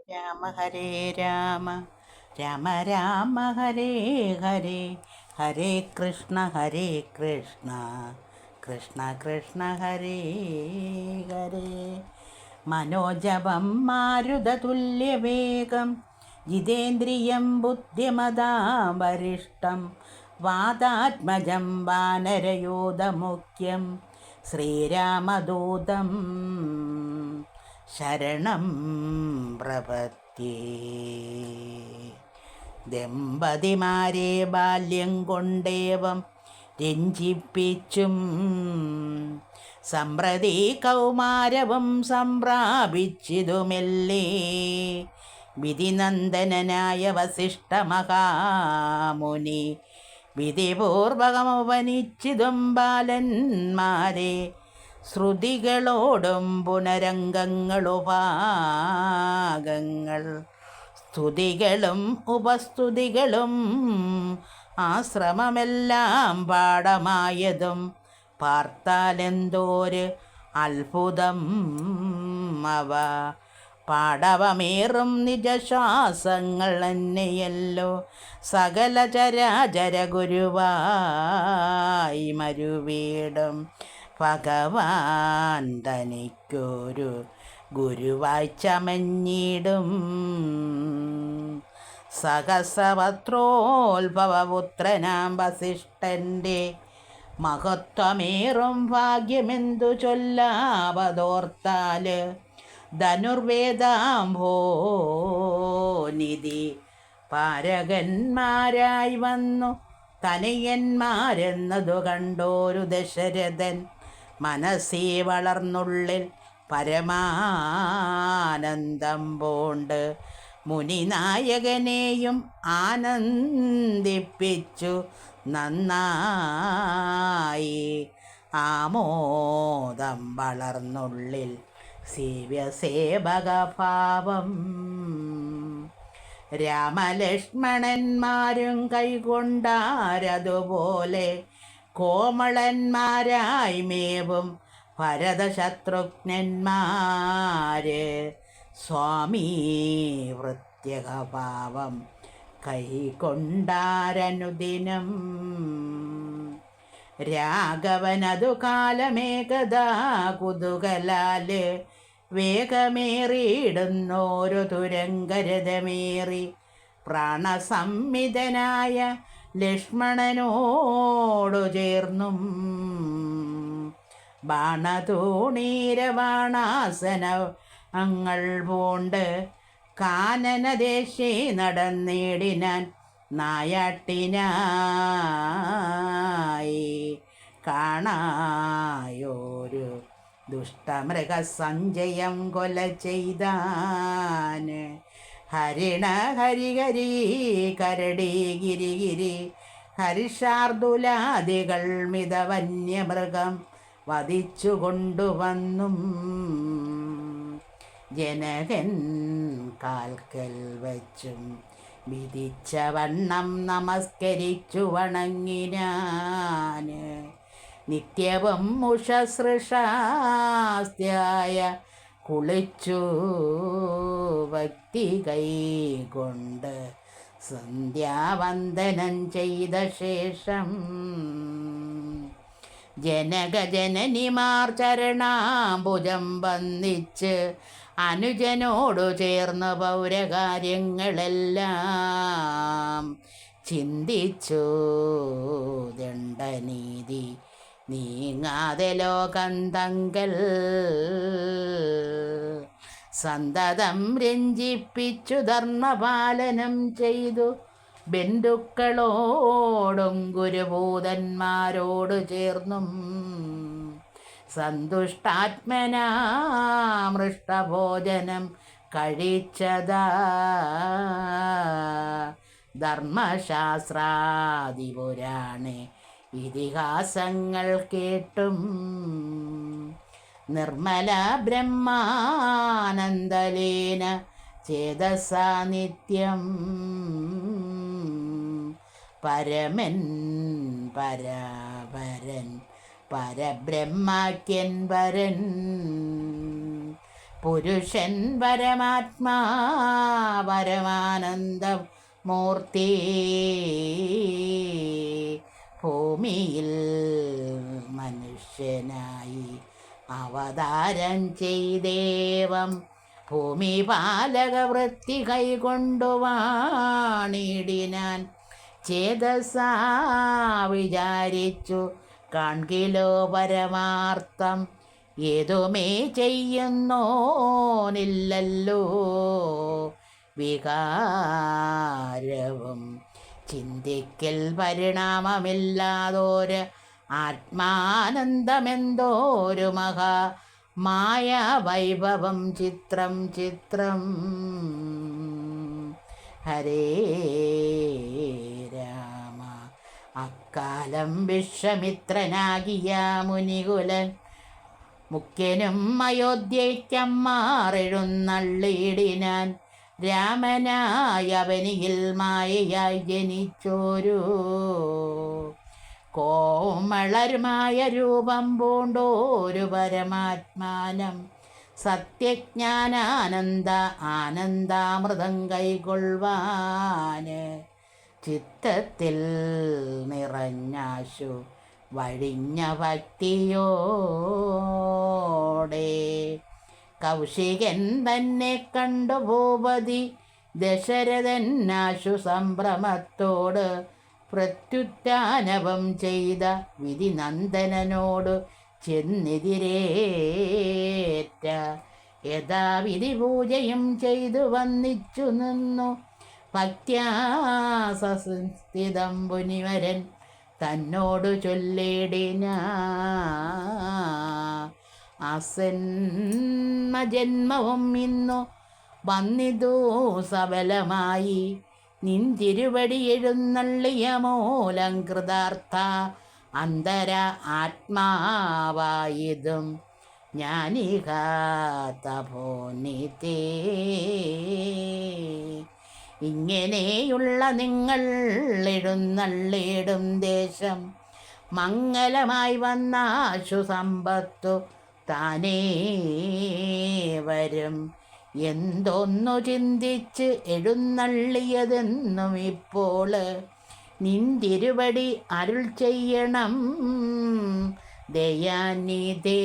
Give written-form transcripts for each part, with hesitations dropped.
രാമ ഹരേ രാമ രാമ രാമ ഹരേ ഹരേ ഹരേ കൃഷ്ണ കൃഷ്ണ കൃഷ്ണ ഹരേ ഹരേ. മനോജപം മാരുതതുല്യവേഗം ജിതേന്ദ്രിയം ബുദ്ധിമതാം വരിഷ്ടം വാതാത്മജം വാനരയൂഥമുഖ്യം ശ്രീരാമദൂതം ശരണം പ്രപത്യേ. ദമ്പതിമാരെ ബാല്യം കൊണ്ടേവം രഞ്ജിപ്പിച്ചും സമ്പ്രതി കൗമാരവും സംപ്രാപിച്ചിതുമെല്ലേ വിധിനന്ദനായ വസിഷ്ഠ മഹാമുനി വിധിപൂർവകമുപനിച്ചിതും ബാലന്മാരെ ശ്രുതികളോടും പുനരംഗങ്ങളുപാകങ്ങൾ സ്തുതികളും ഉപസ്തുതികളും ആശ്രമമെല്ലാം പാഠമായതും പാർത്താലെന്തോര് അത്ഭുതം അവ പാടവമേറും നിജശ്വാസങ്ങൾ എന്നെയല്ലോ സകല ചരാചര ഗുരുവായി മരുവീടും ഭഗവാൻ തനിക്കൊരു ഗുരുവായി ചമഞ്ഞിടും. സഹസ്രവത്രോത്ഭവപുത്രനാം വസിഷ്ഠൻ്റെ മഹത്വമേറും ഭാഗ്യമെന്തു ചൊല്ലാവതോർത്താൽ ധനുർവേദാംഭോനിധി പാരകന്മാരായി വന്നു തനയന്മാരെന്നതു കണ്ടോരു ദശരഥൻ മനസ്സി വളർന്നുള്ളിൽ പരമാനന്ദം പൂണ്ട് മുനിനായകനെയും ആനന്ദിപ്പിച്ചു നന്നായി. ആമോദം വളർന്നുള്ളിൽ സേവ്യസേവകഭാവം രാമലക്ഷ്മണന്മാരും കൈകൊണ്ടാരതുപോലെ കോമളന്മാരായി മേവും ഭരതശത്രുഘ്നന്മാര് സ്വാമി വൃത്യകഭാവം കൈകൊണ്ടാരനുദിനം. രാഘവനതു കാലമേകദാ കുതുകലാല് വേഗമേറിയിടുന്നോരു തുരങ്കരഥമേറി പ്രാണസംമിതനായ ലക്ഷ്മണനോടു ചേർന്നും ബാണതൂണീരബാണാസന അങ്ങൾ പൂണ്ട് കാനനദേശേ നടന്നിടിനാൻ നായാട്ടിനായി. കാണായോരു ദുഷ്ടമൃഗസഞ്ചയം കൊല ചെയ്താന് ഹരിണ ഹരിഹരി കരടി ഗിരിഗിരി ഹരിഷാർദുലാദികൾ മിതവന്യമൃഗം വധിച്ചു കൊണ്ടുവന്നും ജനകൻ കാൽക്കൽ വച്ചും വിധിച്ച വണ്ണം നമസ്കരിച്ചു വണങ്ങിനാന് നിത്യവും ഉഷസൃഷാസ്ത്യായ കുളിച്ചു ഭക്തി കൈകൊണ്ട് സന്ധ്യാവന്ദനം ചെയ്ത ശേഷം ജനകജനനിമാർ ചരണാംബുജം വന്ദിച്ച് അനുജനോടു ചേർന്ന് പൗരകാര്യങ്ങളെല്ലാം ചിന്തിച്ചു ദണ്ഡനീതി നീങ്ങാതെ ലോകം തങ്കൽ സന്തതം രഞ്ജിപ്പിച്ചു ധർമ്മപാലനം ചെയ്തു ബന്ധുക്കളോടും ഗുരുഭൂതന്മാരോട് ചേർന്നും സന്തുഷ്ടാത്മനാമൃഷ്ടഭോജനം കഴിച്ചതാ ധർമ്മശാസ്ത്രാദിപുരാണേ ഇതിഹാസങ്ങൾ കേട്ടും നിർമ്മല ബ്രഹ്മാനന്ദലേന ചേതസാ നിത്യം പരമൻ പരാപരൻ പരബ്രഹ്മാഖ്യൻ പരൻ പുരുഷൻ പരമാത്മാ പരമാനന്ദ മൂർത്തി ഭൂമിയിൽ മനുഷ്യനായി അവതാരം ചെയ്ദേവം ഭൂമി പാലകവൃത്തി കൈകൊണ്ടുവാണിടിനാൻ ചേതസാ വിചാരിച്ചു കാൺകിലോ പരമാർത്ഥം ഏതുമേ ചെയ്യുന്നോനില്ലല്ലോ വികാരവും ചിന്തിക്കൽ പരിണാമമില്ലാതൊരു ആത്മാനന്ദമെന്തോരു മഹാ മായ വൈഭവം ചിത്രം ചിത്രം ഹരേ രാമ. അക്കാലം വിശ്വമിത്രനാകിയ മുനികുലൻ മുഖ്യനും അയോധ്യയ്ക്കമ്മാറെഴുന്നള്ളിയിടിനാൻ രാമനായ അവനിയിൽ മായയായി ജനിച്ചോരു കോമളരുമായ രൂപം പൂണ്ടോരു പരമാത്മാനം സത്യജ്ഞാനാനന്ദ ആനന്ദാമൃതം കൈകൊള്ളുവാന് ചിത്തത്തിൽ നിറഞ്ഞാശു വഴിഞ്ഞ ഭക്തിയോടെ കൗശികൻ തന്നെ കണ്ടു ഭൂപതി ദശരഥൻ ആശു സംഭ്രമത്തോട് പ്രത്യുത്ഥാനവം ചെയ്ത വിധിനന്ദനോട് ചെന്നെതിരേറ്റ യഥാവിധി പൂജയും ചെയ്തു വന്നിച്ചു നിന്നു ഭക്ത്യാസംസ്ഥിതം മുനിവരൻ തന്നോടു ചൊല്ലിടിന അസന്മജന്മവും ഇന്നു വന്നിതു സബലമായി നിന്തിരുവടി എഴുന്നള്ളിയ മൂലം കൃതാർത്ഥ അന്തര ആത്മാവായതും ജ്ഞാനിക തപോനിതേ. ഇങ്ങനെയുള്ള നിങ്ങൾ എഴുന്നള്ളിടും ദേശം മംഗലമായി വന്നാശു സമ്പത്തു താനേ വരും എന്തൊന്നു ചിന്തിച്ച് എഴുന്നള്ളിയതെന്നും ഇപ്പോൾ നിന്തിരുവടി അരുൾ ചെയ്യണം ദയാനിധേ.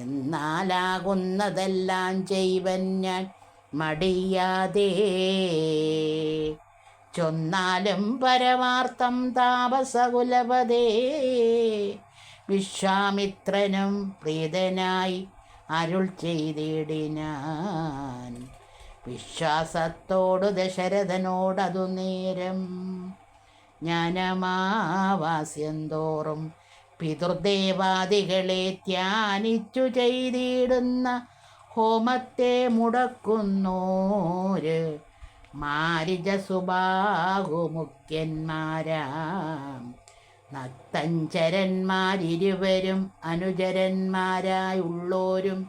എന്നാലാകുന്നതെല്ലാം ചെയ്വൻ ഞാൻ മടിയാതെ ചൊന്നാലും പരമാർത്ഥം താപസകുലപതേ. വിശ്വാമിത്രനും പ്രീതനായി അരുൾ ചെയ്തിടിനാൻ വിശ്വാസത്തോടു ദശരഥനോടതു നേരം ജ്ഞാനമാവാസ്യം തോറും പിതൃദേവാദികളെ ധ്യാനിച്ചു ചെയ്തിടുന്ന ഹോമത്തെ മുടക്കുന്നോര് മാരിജസുബാഹുമുഖ്യന്മാരാം നക്തഞ്ചരന്മാരിരുവരും അനുചരന്മാരായുള്ളോരും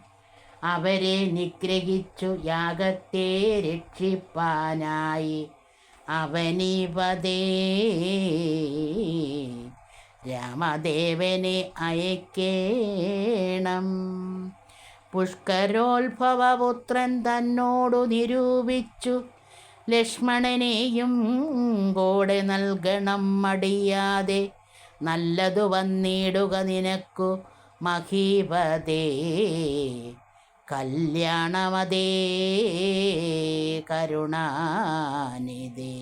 അവരെ നിഗ്രഹിച്ചു യാഗത്തെ രക്ഷിപ്പാനായി അവനീപതേ രാമദേവനെ അയക്കേണം. പുഷ്കരോത്ഭവപുത്രൻ തന്നോടു നിരൂപിച്ചു ലക്ഷ്മണനെയും കൂടെ നൽകണം മടിയാതെ നല്ലതു വന്നിടുക നിനക്കു മഹീപതേ. കല്യാണമതേ കരുണാനിധേ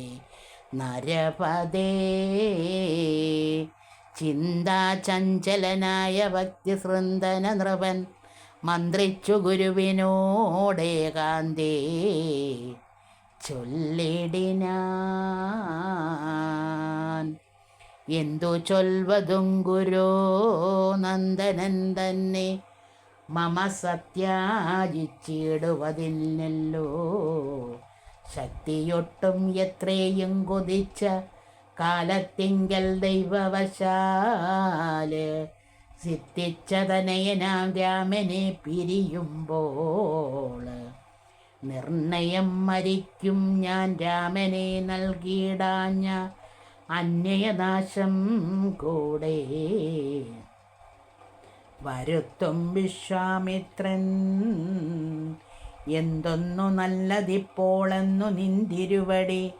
നരപദേ. ചിന്താചഞ്ചലനായ ഭക്തിസൃന്ദന നൃപൻ മന്ത്രിച്ചു ഗുരുവിനോടേകാന്തേ ചൊല്ലിടിനാൻ. എന്തു ചൊൽവതും ഗുരോ നന്ദനൻ തന്നെ മമ സത്യാജിച്ചിടുവതില്ലല്ലോ. ശക്തിയൊട്ടും എത്രയും കൊതിച്ച കാലത്തിങ്കൽ ദൈവവശാല് സിദ്ധിച്ച തനയനാം രാമനെ പിരിയുമ്പോൾ നിർണയം മരിക്കും ഞാൻ രാമനെ നൽകിയിടാഞ്ഞ അന്യനാശം കൂടെ. വരുത്തും വിശ്വാമിത്രൻ. എന്തൊന്നു നല്ലതിപ്പോളെന്നു നിന്തിരുവടി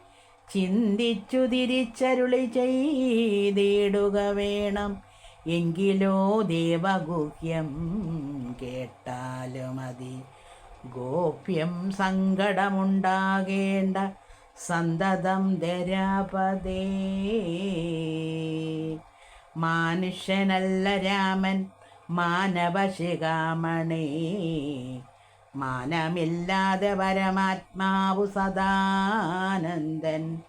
ചിന്തിച്ചു തിരിച്ചരുളി ചെയ്തിടുക വേണം. എങ്കിലോ ദേവഗുഹ്യം കേട്ടാലും മതി. ഗോപ്യം സങ്കടമുണ്ടാകേണ്ട സന്തതം ധരാപദേ. മാനുഷ്യനല്ല രാമൻ മാനവശിഖാമണി. മാനമില്ലാതെ പരമാത്മാവു സദാനന്ദൻ.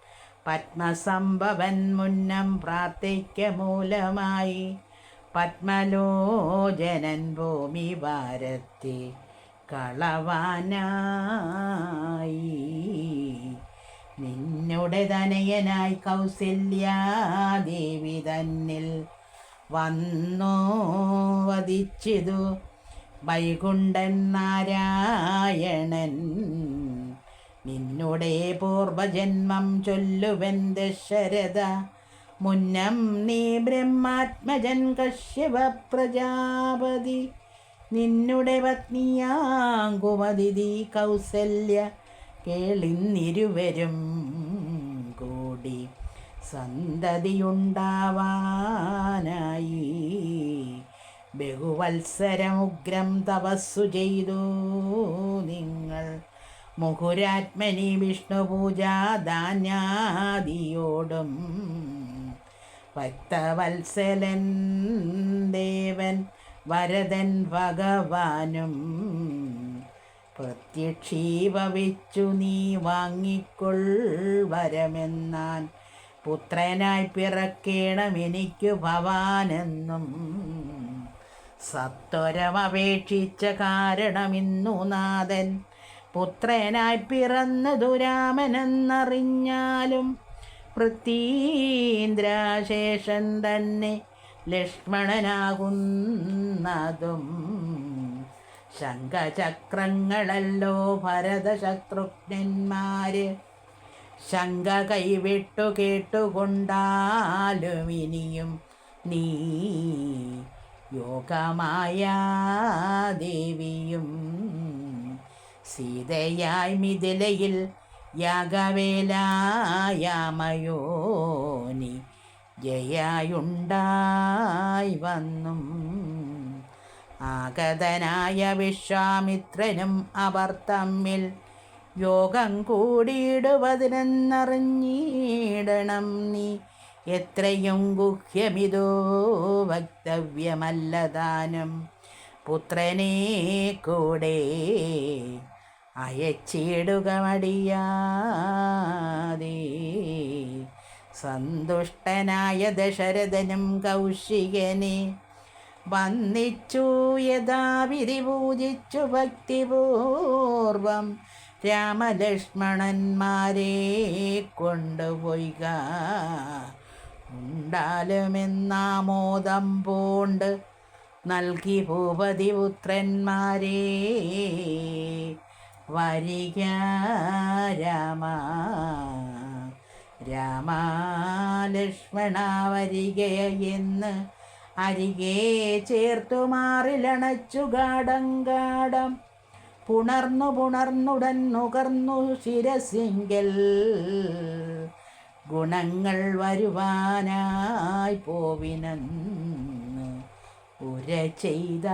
പത്മസംഭവൻ മുന്നം പ്രാർത്ഥിക്ക മൂലമായി. പത്മലോചനൻ ഭൂമി ഭാരത്തി കളവാനായി. നിന്നുടെ തനയനായി കൗസല്യാദേവി തന്നിൽ വന്നു വധിച്ചിതു വൈകുണ്ഠൻ നാരായണൻ. നിന്നുടെ പൂർവജന്മം ചൊല്ലുവൻ ദശരഥ. മുന്നം നീ ബ്രഹ്മാത്മജൻ കശ്യപ പ്രജാപതി. നിന്നുടെ പത്നിയാങ്കുമതിഥി കൗസല്യ. കേളിന്നിരുവരും കൂടി സന്തതിയുണ്ടാവാനായി. ബഹുവത്സരമുഗ്രം തപസ്സു ചെയ്തു നിങ്ങൾ. മുഹുരാത്മനി വിഷ്ണുപൂജ ധാന്യാദിയോടും. ഭക്തവത്സലൻ ദേവൻ വരദൻ ഭഗവാനും. പ്രത്യക്ഷീഭവിച്ചു നീ വാങ്ങിക്കൊൾവരമെന്നാൻ. പുത്രനായി പിറക്കേണമെനിക്കു ഭവാനെന്നും. സത്വരമപേക്ഷിച്ച കാരണമിന്നു നാഥൻ. പുത്രനായി പിറന്നതു രാമനെന്നറിഞ്ഞാലും. പൃഥ്വീന്ദ്രശേഷൻ തന്നെ ലക്ഷ്മണനാകുന്നതും. ശംഖചക്രങ്ങളല്ലോ ഭരതശത്രുഘ്നന്മാര്. ശങ്ക കൈവിട്ടു കേട്ടുകൊണ്ടാലും ഇനിയും നീ യോഗമായ ദേവിയും. സീതയായി മിഥിലയിൽ യാഗവേലായാമയോനി ജയായുണ്ടായി വന്നും. ആഗതനായ വിശ്വാമിത്രനും അവർ തമ്മിൽ യോഗം കൂടിയിടുവതിനെന്നറിഞ്ഞിടണം നീ. എത്രയും ഗുഹ്യമിതോ വക്തവ്യമല്ലതാനും. പുത്രനെ കൂടെ അയച്ചിടുക മടിയാതെ. സന്തുഷ്ടനായ ദശരഥനും കൗശികനെ വന്ദിച്ചു യഥാവിധി പൂജിച്ചു ഭക്തിപൂർവം. രാമലക്ഷ്മണന്മാരെ കൊണ്ടുപോയിക ഉണ്ടാലുമെന്നാമോദം പൂണ്ട് നൽകി ഭൂപതി പുത്രന്മാരെ. വരിക രാമ രാമ ലക്ഷ്മണ വരിക എന്ന് അരികെ ചേർത്തു മാറിലണച്ചു ഗാഠം. പുണർന്നുടൻ നുകർന്നു ശിരസിങ്കൽ. ഗുണങ്ങൾ വരുവാനായി പോവിനെന്ന് ഉര ചെയ്ത.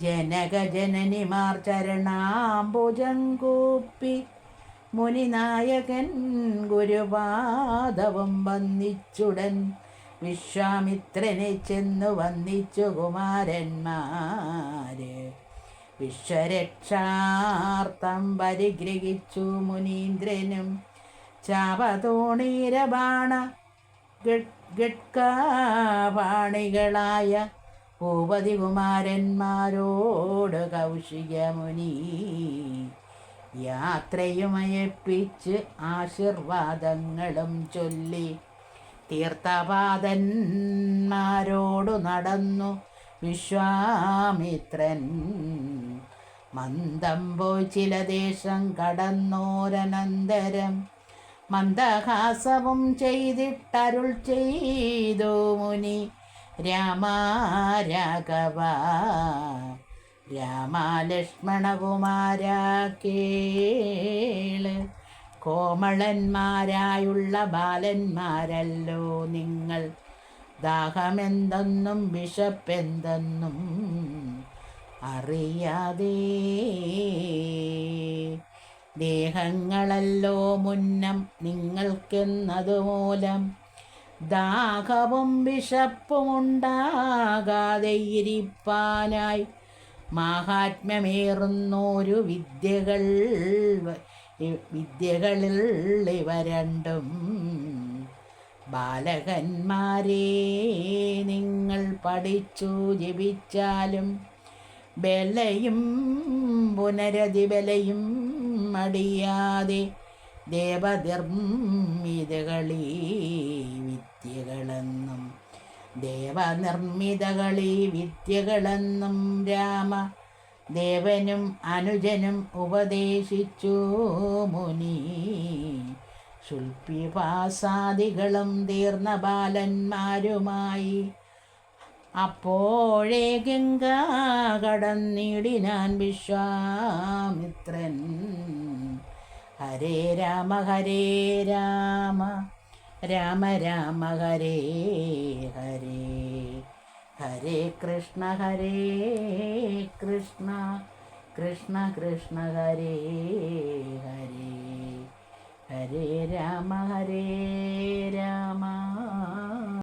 ജനകജനനിമാർ ചരണാംബുജം കൂപ്പി മുനിനായകൻ ഗുരുപാദവും വന്ദിച്ചുടൻ. വിശ്വാമിത്രനെ ചെന്നു വന്ദിച്ചു കുമാരന്മാര്. വിശ്വരക്ഷാർത്ഥം പരിഗ്രഹിച്ചു മുനീന്ദ്രനും. ചാപതോണീരബാണ ഗഡ്കാപാണികളായ ഭൂപതി കുമാരന്മാരോട് കൗശികമുനി യാത്രയുമയപ്പിച്ച് ആശീർവാദങ്ങളും ചൊല്ലി. തീർത്ഥപാദന്മാരോടു നടന്നു വിശ്വാമിത്രൻ. മന്ദം പോയി ചില ദേശം കടന്നോരനന്തരം. മന്ദഹാസവും ചെയ്തിട്ടരുൾ ചെയ്തു മുനി. രാമ രാഘവ രാമലക്ഷ്മണകുമാര കേള്. കോമളന്മാരായുള്ള ബാലന്മാരല്ലോ നിങ്ങൾ. ദാഹമെന്തെന്നും വിശപ്പെന്തെന്നും അറിയാതെ ദേഹങ്ങളല്ലോ മുന്നം നിങ്ങൾക്കെന്നതുമൂലം ദാഹവും വിശപ്പുമുണ്ടാകാതെ ഇരിപ്പാനായി മാഹാത്മ്യമേറുന്നോരു വിദ്യകളിൽ ഇവ രണ്ടും. ബാലകന്മാരെ നിങ്ങൾ പഠിച്ചു ജപിച്ചാലും ബലയും പുനരതിബലയും അടിയാതെ ദേവനിർമ്മിതകളീ വിദ്യകളെന്നും രാമ ദേവനും അനുജനും ഉപദേശിച്ചു മുനി. ശുൽപിപാസാദികളും തീർന്ന ബാലന്മാരുമായി അപ്പോഴേ ഗംഗ കടന്നിടിനാൻ വിശ്വാമിത്രൻ. ഹരേ രാമ ഹരേ രാമ രാമ രാമ ഹരേ ഹരേ. ഹരേ കൃഷ്ണ കൃഷ്ണ കൃഷ്ണ ഹരേ ഹരേ. ഹരേ രാമ